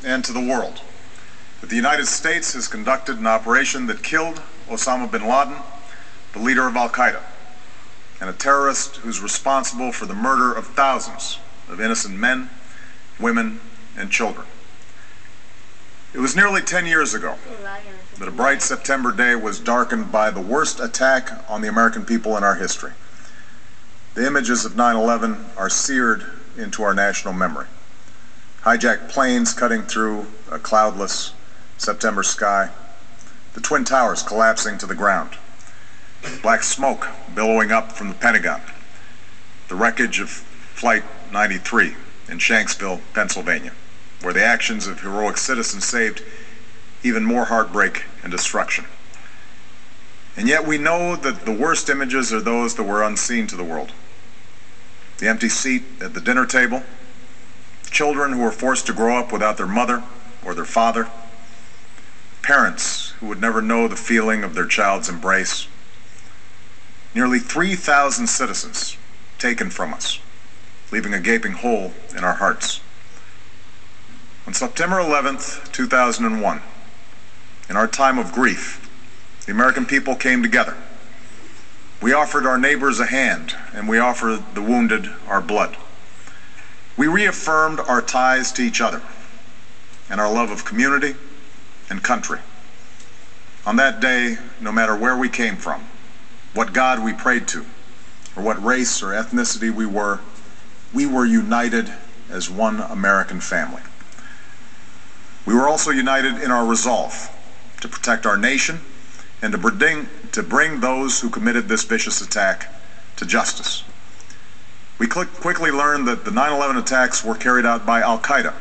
and to the world that the United States has conducted an operation that killed Osama bin Laden, the leader of Al-Qaeda, and a terrorist who's responsible for the murder of thousands of innocent men, women, and children. It was nearly 10 years ago that a bright September day was darkened by the worst attack on the American people in our history. The images of 9/11 are seared into our national memory. Hijacked planes cutting through a cloudless September sky, the Twin Towers collapsing to the ground, black smoke billowing up from the Pentagon, the wreckage of Flight 93 in Shanksville, Pennsylvania, where the actions of heroic citizens saved even more heartbreak and destruction. And yet we know that the worst images are those that were unseen to the world. The empty seat at the dinner table, children who were forced to grow up without their mother or their father, parents who would never know the feeling of their child's embrace, nearly 3,000 citizens taken from us, leaving a gaping hole in our hearts. On September 11th, 2001, in our time of grief, the American people came together. We offered our neighbors a hand, and we offered the wounded our blood. We reaffirmed our ties to each other and our love of community and country. On that day, no matter where we came from, what God we prayed to, or what race or ethnicity we were united as one American family. We were also united in our resolve to protect our nation and to bring those who committed this vicious attack to justice. We quickly learned that the 9/11 attacks were carried out by Al-Qaeda,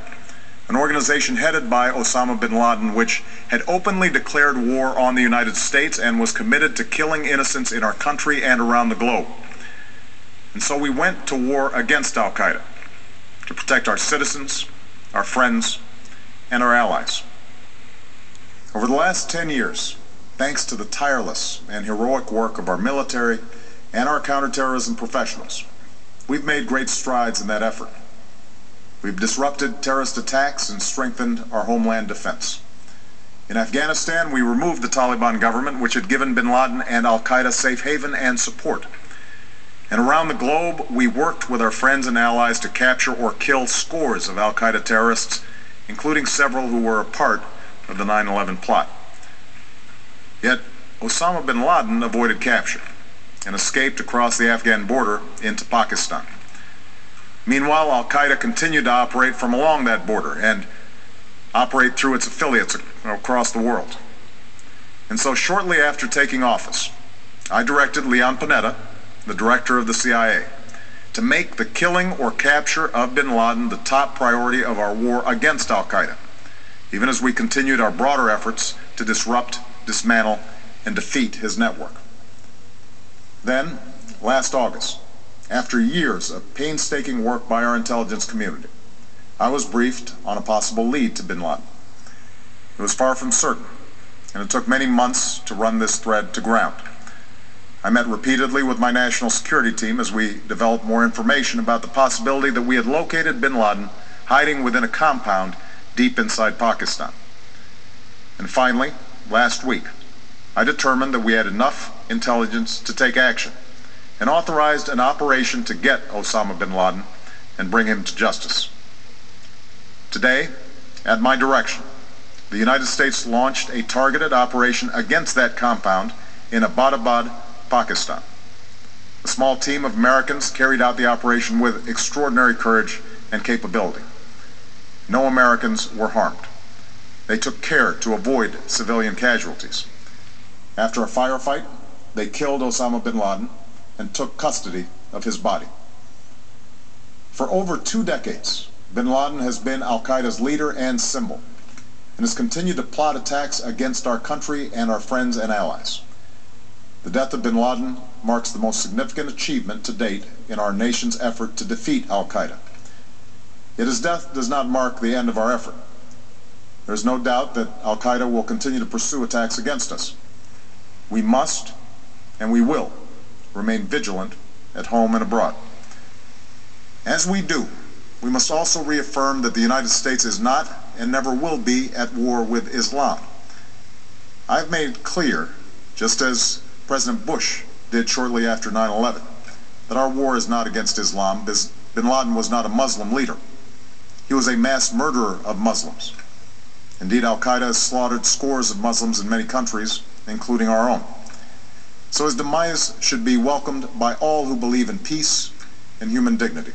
an organization headed by Osama bin Laden, which had openly declared war on the United States and was committed to killing innocents in our country and around the globe. And so we went to war against Al-Qaeda to protect our citizens, our friends, and our allies. Over the last 10 years, thanks to the tireless and heroic work of our military and our counterterrorism professionals, we've made great strides in that effort. We've disrupted terrorist attacks and strengthened our homeland defense. In Afghanistan, we removed the Taliban government, which had given bin Laden and Al-Qaeda safe haven and support. And around the globe, we worked with our friends and allies to capture or kill scores of Al-Qaeda terrorists, including several who were a part of the 9/11 plot. Yet, Osama bin Laden avoided capture and escaped across the Afghan border into Pakistan. Meanwhile, Al-Qaeda continued to operate from along that border and operate through its affiliates across the world. And so shortly after taking office, I directed Leon Panetta, the director of the CIA, to make the killing or capture of bin Laden the top priority of our war against Al-Qaeda, even as we continued our broader efforts to disrupt, dismantle, and defeat his network. Then, last August, after years of painstaking work by our intelligence community, I was briefed on a possible lead to bin Laden. It was far from certain, and it took many months to run this thread to ground. I met repeatedly with my national security team as we developed more information about the possibility that we had located bin Laden hiding within a compound deep inside Pakistan. And finally, last week, I determined that we had enough intelligence to take action and authorized an operation to get Osama bin Laden and bring him to justice. Today, at my direction, the United States launched a targeted operation against that compound in Abbottabad, Pakistan. A small team of Americans carried out the operation with extraordinary courage and capability. No Americans were harmed. They took care to avoid civilian casualties. After a firefight, they killed Osama bin Laden and took custody of his body. For over 2 decades, bin Laden has been Al-Qaeda's leader and symbol, and has continued to plot attacks against our country and our friends and allies. The death of bin Laden marks the most significant achievement to date in our nation's effort to defeat Al-Qaeda. Yet his death does not mark the end of our effort. There is no doubt that Al-Qaeda will continue to pursue attacks against us. We must, and we will, remain vigilant at home and abroad. As we do, we must also reaffirm that the United States is not and never will be at war with Islam. I've made clear, just as President Bush did shortly after 9/11, that our war is not against Islam. Bin Laden was not a Muslim leader. He was a mass murderer of Muslims. Indeed, Al-Qaeda has slaughtered scores of Muslims in many countries, including our own. So his demise should be welcomed by all who believe in peace and human dignity.